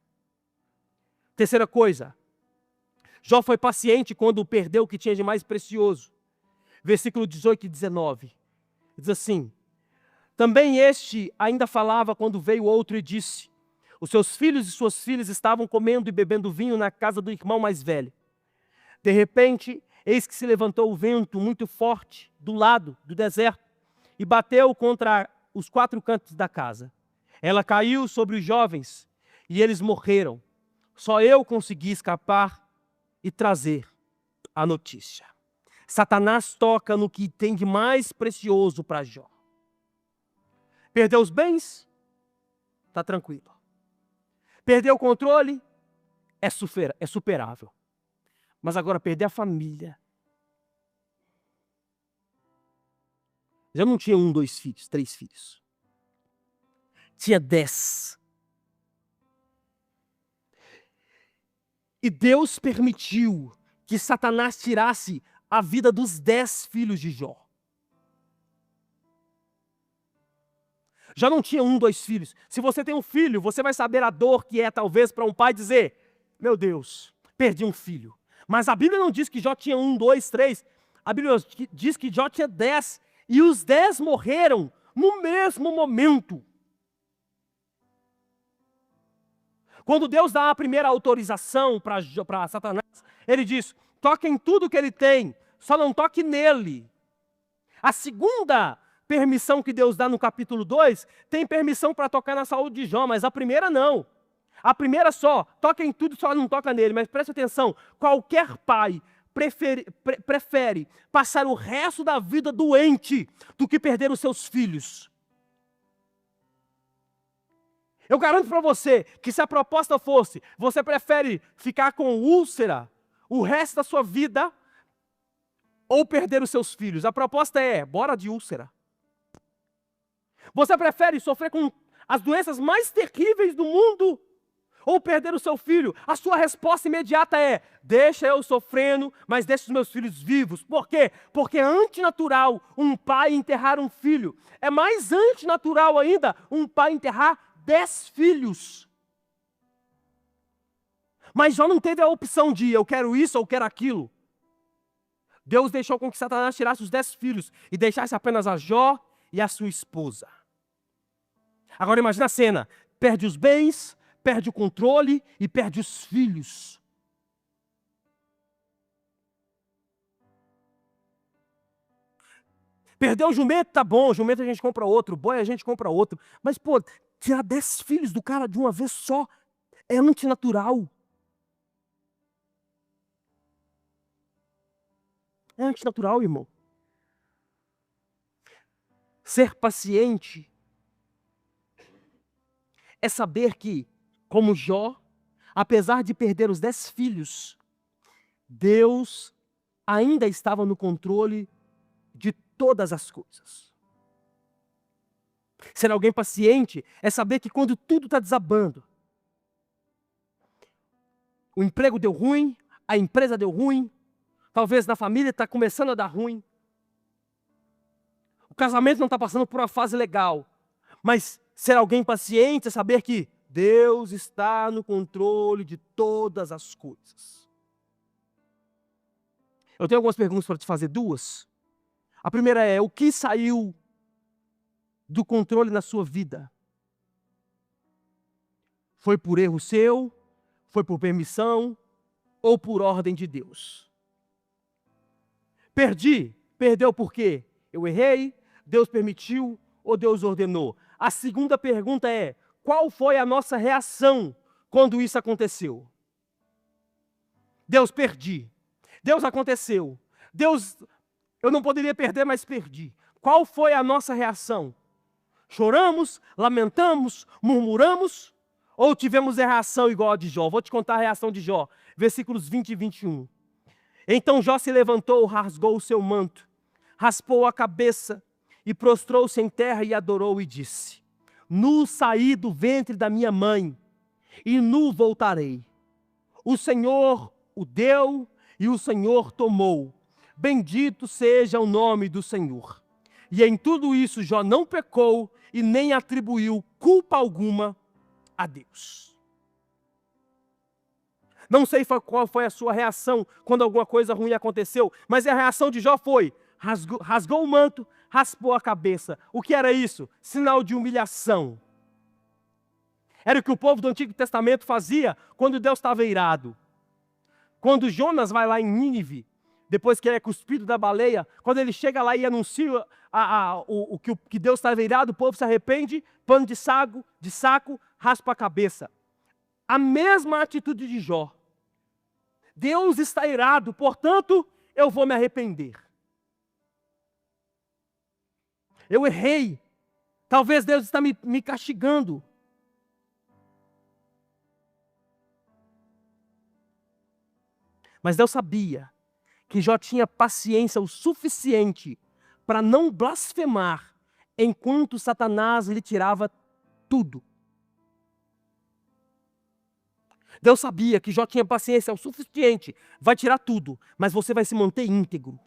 Terceira coisa, Jó foi paciente quando perdeu o que tinha de mais precioso. Versículo 18 e 19. Diz assim, também este ainda falava quando veio outro e disse, os seus filhos e suas filhas estavam comendo e bebendo vinho na casa do irmão mais velho. De repente, eis que se levantou o vento muito forte do lado do deserto e bateu contra os 4 cantos da casa. Ela caiu sobre os jovens e eles morreram. Só eu consegui escapar e trazer a notícia. Satanás toca no que tem de mais precioso para Jó. Perdeu os bens? Está tranquilo. Perdeu o controle? É superável. Mas agora perder a família. Já não tinha 1, 2 filhos, 3 filhos. Tinha 10. E Deus permitiu que Satanás tirasse a vida dos 10 filhos de Jó. Já não tinha 1, 2 filhos. Se você tem um filho, você vai saber a dor que é talvez para um pai dizer, meu Deus, perdi um filho. Mas a Bíblia não diz que Jó tinha 1, 2, 3. A Bíblia diz que Jó tinha 10. E os 10 morreram no mesmo momento. Quando Deus dá a primeira autorização para Satanás, ele diz, toque em tudo que ele tem, só não toque nele. A segunda permissão que Deus dá no capítulo 2, tem permissão para tocar na saúde de Jó, mas a primeira não. A primeira só, toca em tudo, só não toca nele. Mas preste atenção, qualquer pai prefere passar o resto da vida doente do que perder os seus filhos. Eu garanto para você que se a proposta fosse, você prefere ficar com úlcera o resto da sua vida ou perder os seus filhos? A proposta é, bora de úlcera. Você prefere sofrer com as doenças mais terríveis do mundo ou perder o seu filho? A sua resposta imediata é, deixa eu sofrendo, mas deixa os meus filhos vivos. Por quê? Porque é antinatural um pai enterrar um filho. É mais antinatural ainda um pai enterrar 10 filhos. Mas Jó não teve a opção de eu quero isso ou quero aquilo. Deus deixou com que Satanás tirasse os 10 filhos e deixasse apenas a Jó e a sua esposa. Agora imagina a cena, perde os bens, perde o controle e perde os filhos. Perdeu o jumento, tá bom, o jumento a gente compra outro, o boi a gente compra outro. Mas, pô, tirar 10 filhos do cara de uma vez só é antinatural. É antinatural, irmão. Ser paciente é saber que, como Jó, apesar de perder os 10 filhos, Deus ainda estava no controle de todas as coisas. Ser alguém paciente é saber que quando tudo está desabando, o emprego deu ruim, a empresa deu ruim, talvez na família está começando a dar ruim, o casamento não está passando por uma fase legal, mas ser alguém paciente é saber que Deus está no controle de todas as coisas. Eu tenho algumas perguntas para te fazer, duas. A primeira é, o que saiu do controle na sua vida? Foi por erro seu? Foi por permissão? Ou por ordem de Deus? Perdeu por quê? Eu errei? Deus permitiu? Ou Deus ordenou? A segunda pergunta é, qual foi a nossa reação quando isso aconteceu? Deus, perdi. Deus, aconteceu. Deus, eu não poderia perder, mas perdi. Qual foi a nossa reação? Choramos, lamentamos, murmuramos? Ou tivemos a reação igual a de Jó? Vou te contar a reação de Jó. Versículos 20 e 21. Então Jó se levantou, rasgou o seu manto, raspou a cabeça e prostrou-se em terra e adorou e disse, nu saí do ventre da minha mãe e nu voltarei. O Senhor o deu e o Senhor tomou. Bendito seja o nome do Senhor. E em tudo isso Jó não pecou e nem atribuiu culpa alguma a Deus. Não sei qual foi a sua reação quando alguma coisa ruim aconteceu, mas a reação de Jó foi, rasgou o manto, raspou a cabeça. O que era isso? Sinal de humilhação. Era o que o povo do Antigo Testamento fazia quando Deus estava irado. Quando Jonas vai lá em Nínive, depois que ele é cuspido da baleia, quando ele chega lá e anuncia que Deus estava irado, o povo se arrepende, pano de saco, raspa a cabeça. A mesma atitude de Jó. Deus está irado, portanto, eu vou me arrepender. Eu errei. Talvez Deus está me castigando. Mas Deus sabia que Jó tinha paciência o suficiente para não blasfemar enquanto Satanás lhe tirava tudo. Deus sabia que Jó tinha paciência o suficiente, vai tirar tudo, mas você vai se manter íntegro.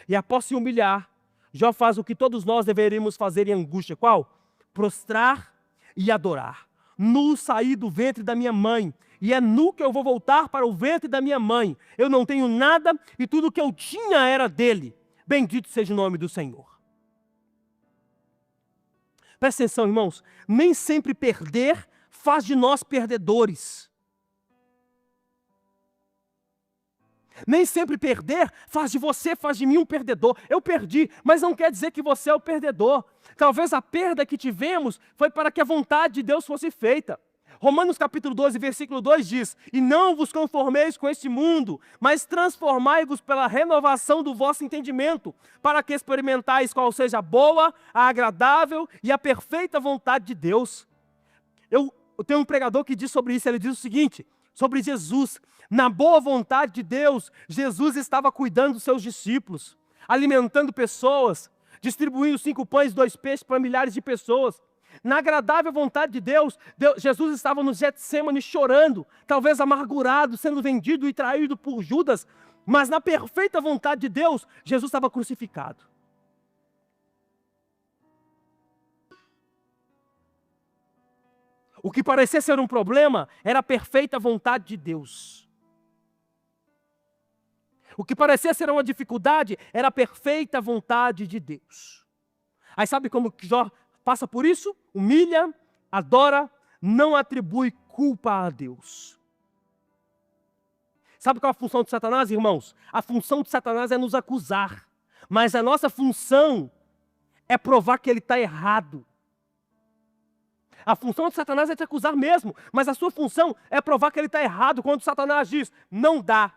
E após se humilhar, Jó faz o que todos nós deveríamos fazer em angústia. Qual? Prostrar e adorar. nu saí do ventre da minha mãe, e é nu que eu vou voltar para o ventre da minha mãe. Eu não tenho nada, e tudo que eu tinha era dele. Bendito seja o nome do Senhor. Presta atenção, irmãos. Nem sempre perder faz de nós perdedores. Nem sempre perder faz de você, faz de mim um perdedor. Eu perdi, mas não quer dizer que você é o perdedor. Talvez a perda que tivemos foi para que a vontade de Deus fosse feita. Romanos capítulo 12, versículo 2 diz: E não vos conformeis com este mundo, mas transformai-vos pela renovação do vosso entendimento, para que experimentais qual seja a boa, a agradável e a perfeita vontade de Deus. Eu tenho um pregador que diz sobre isso, ele diz o seguinte, sobre Jesus: na boa vontade de Deus, Jesus estava cuidando dos seus discípulos, alimentando pessoas, distribuindo 5 pães e 2 peixes para milhares de pessoas. Na agradável vontade de Deus, Jesus estava no Getsêmani chorando, talvez amargurado, sendo vendido e traído por Judas, mas na perfeita vontade de Deus, Jesus estava crucificado. O que parecia ser um problema era a perfeita vontade de Deus. O que parecia ser uma dificuldade era a perfeita vontade de Deus. Aí sabe como que Jó passa por isso? Humilha, adora, não atribui culpa a Deus. Sabe qual é a função de Satanás, irmãos? A função de Satanás é nos acusar. Mas a nossa função é provar que ele está errado. A função de Satanás é te acusar mesmo, mas a sua função é provar que ele está errado. Quando Satanás diz, não dá,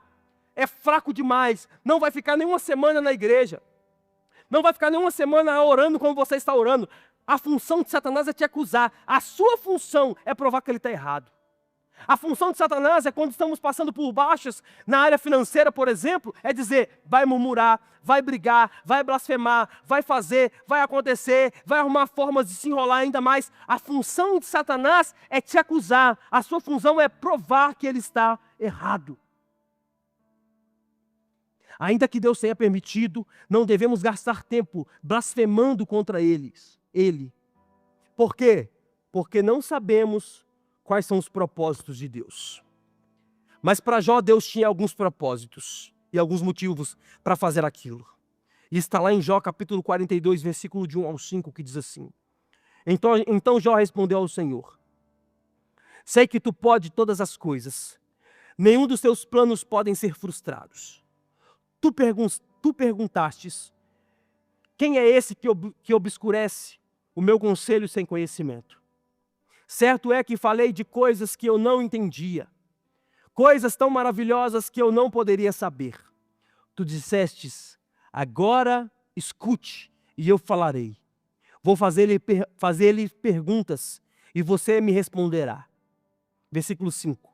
é fraco demais, não vai ficar nenhuma semana na igreja, não vai ficar nenhuma semana orando como você está orando. A função de Satanás é te acusar, a sua função é provar que ele está errado. A função de Satanás é quando estamos passando por baixas na área financeira, por exemplo, é dizer, vai murmurar, vai brigar, vai blasfemar, vai fazer, vai acontecer, vai arrumar formas de se enrolar ainda mais. A função de Satanás é te acusar, a sua função é provar que ele está errado. Ainda que Deus tenha permitido, não devemos gastar tempo blasfemando contra ele. Por quê? Porque não sabemos quais são os propósitos de Deus. Mas para Jó, Deus tinha alguns propósitos e alguns motivos para fazer aquilo. E está lá em Jó capítulo 42, versículo de 1 ao 5, que diz assim: Então Jó respondeu ao Senhor: Sei que tu pode todas as coisas, nenhum dos teus planos podem ser frustrados. Tu perguntastes, quem é esse que obscurece o meu conselho sem conhecimento? Certo é que falei de coisas que eu não entendia, coisas tão maravilhosas que eu não poderia saber. Tu dissestes, agora escute e eu falarei. Vou fazer-lhe perguntas e você me responderá. Versículo 5.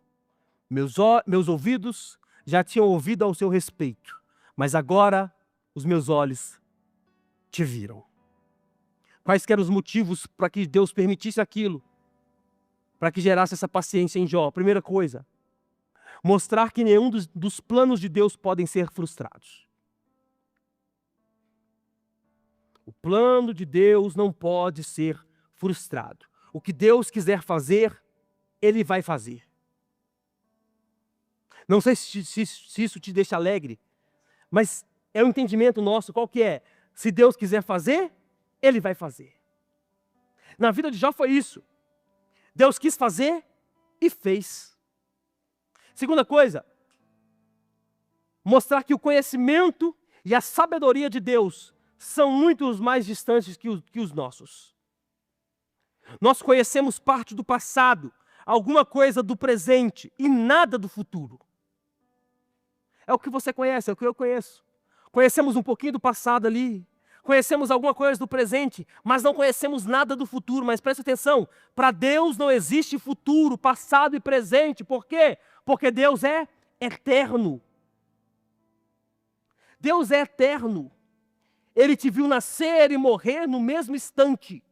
Meus ouvidos já tinham ouvido ao seu respeito, mas agora os meus olhos te viram. Quais eram os motivos para que Deus permitisse aquilo? Para que gerasse essa paciência em Jó? Primeira coisa, mostrar que nenhum dos planos de Deus podem ser frustrados. O plano de Deus não pode ser frustrado. O que Deus quiser fazer, Ele vai fazer. Não sei se isso te deixa alegre, mas é o entendimento nosso, qual que é? Se Deus quiser fazer, Ele vai fazer. Na vida de Jó foi isso. Deus quis fazer e fez. Segunda coisa, mostrar que o conhecimento e a sabedoria de Deus são muito mais distantes que os nossos. Nós conhecemos parte do passado, alguma coisa do presente e nada do futuro. É o que você conhece, é o que eu conheço. Conhecemos um pouquinho do passado ali, conhecemos alguma coisa do presente, mas não conhecemos nada do futuro. Mas preste atenção, para Deus não existe futuro, passado e presente. Por quê? Porque Deus é eterno. Deus é eterno. Ele te viu nascer e morrer no mesmo instante.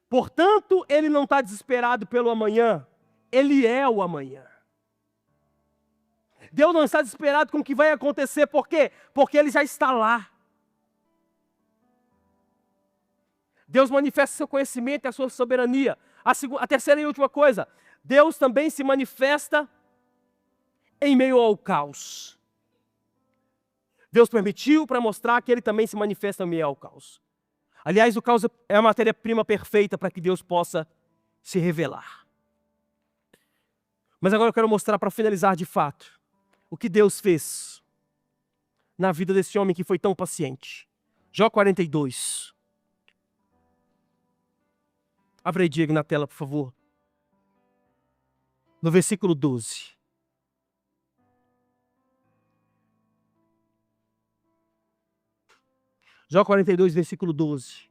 Portanto, Ele não está desesperado pelo amanhã. Ele é o amanhã. Deus não está desesperado com o que vai acontecer. Por quê? Porque Ele já está lá. Deus manifesta seu conhecimento e a sua soberania. A terceira e última coisa, Deus também se manifesta em meio ao caos. Deus permitiu para mostrar que Ele também se manifesta em meio ao caos. Aliás, o caos é a matéria-prima perfeita para que Deus possa se revelar. Mas agora eu quero mostrar, para finalizar de fato, o que Deus fez na vida desse homem que foi tão paciente. Jó 42. Abre aí, Diego, na tela, por favor. No versículo 12. Jó 42, versículo 12.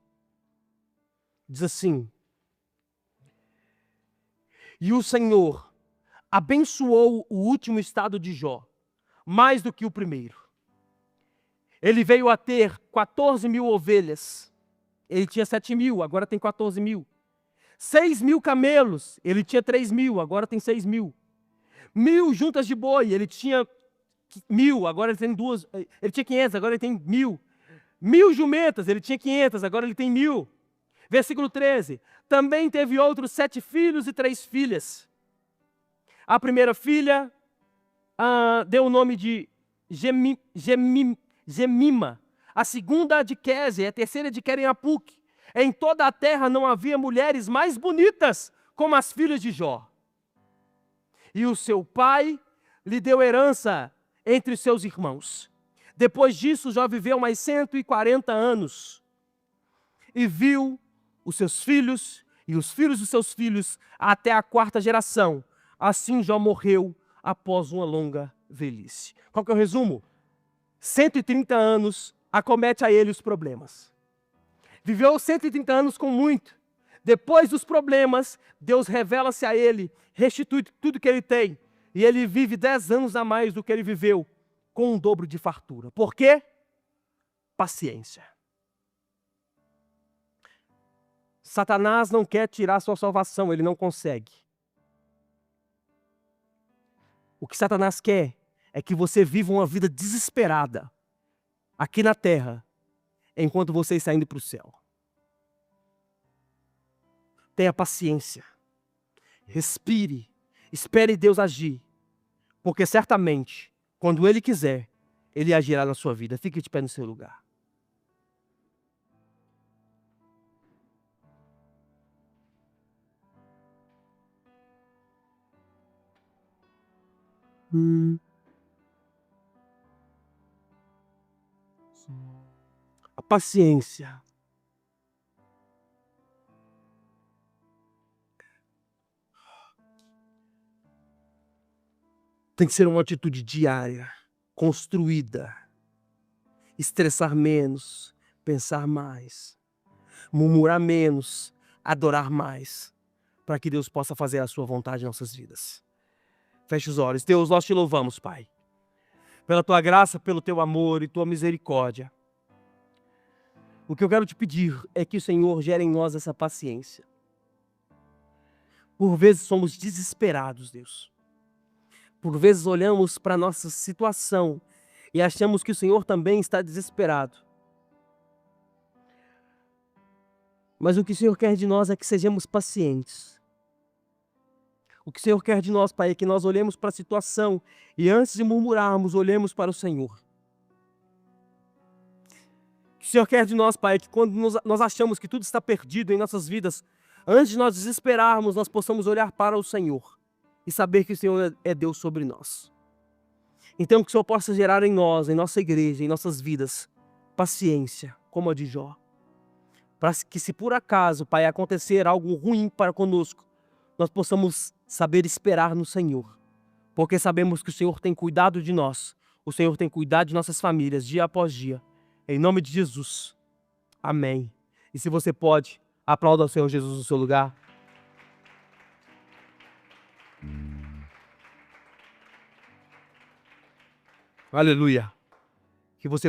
Diz assim: E o Senhor abençoou o último estado de Jó, mais do que o primeiro. Ele veio a ter 14.000 ovelhas. Ele tinha 7.000, agora tem 14.000. 6.000 camelos, ele tinha 3.000, agora tem 6.000. 1.000 juntas de boi, ele tinha 1.000, agora ele tem 2. Ele tinha 500, agora ele tem 1.000. 1.000 jumentas, ele tinha 500, agora ele tem 1.000. Versículo 13. Também teve outros 7 filhos e 3 filhas. A primeira filha deu o nome de Gemima. A segunda de Queze, a terceira de Queren-Apuc. Em toda a terra não havia mulheres mais bonitas como as filhas de Jó. E o seu pai lhe deu herança entre os seus irmãos. Depois disso, Jó viveu mais 140 anos. E viu os seus filhos e os filhos dos seus filhos até a 4ª geração. Assim Jó morreu após uma longa velhice. Qual que é o resumo? 130 anos acomete a ele os problemas. Viveu 130 anos com muito. Depois dos problemas, Deus revela-se a ele, restitui tudo que ele tem. E ele vive 10 anos a mais do que ele viveu, com um dobro de fartura. Por quê? Paciência. Satanás não quer tirar sua salvação, ele não consegue. O que Satanás quer é que você viva uma vida desesperada aqui na terra, enquanto você está indo para o céu. Tenha paciência. Respire. Espere Deus agir. Porque certamente, quando Ele quiser, Ele agirá na sua vida. Fique de pé no seu lugar. A paciência tem que ser uma atitude diária, construída. Estressar menos, pensar mais, murmurar menos, adorar mais, para que Deus possa fazer a sua vontade em nossas vidas. Feche os olhos. Deus, nós te louvamos, Pai, pela tua graça, pelo teu amor e tua misericórdia. O que eu quero te pedir é que o Senhor gere em nós essa paciência. Por vezes somos desesperados, Deus. Por vezes olhamos para a nossa situação e achamos que o Senhor também está desesperado. Mas o que o Senhor quer de nós é que sejamos pacientes. O que o Senhor quer de nós, Pai, é que nós olhemos para a situação e antes de murmurarmos, olhemos para o Senhor. O que o Senhor quer de nós, Pai, é que quando nós achamos que tudo está perdido em nossas vidas, antes de nós desesperarmos, nós possamos olhar para o Senhor e saber que o Senhor é Deus sobre nós. Então que o Senhor possa gerar em nós, em nossa igreja, em nossas vidas, paciência, como a de Jó. Para que se por acaso, Pai, acontecer algo ruim para conosco, nós possamos saber esperar no Senhor. Porque sabemos que o Senhor tem cuidado de nós. O Senhor tem cuidado de nossas famílias, dia após dia. Em nome de Jesus. Amém. E se você pode, aplauda ao Senhor Jesus no seu lugar. Aleluia. Que você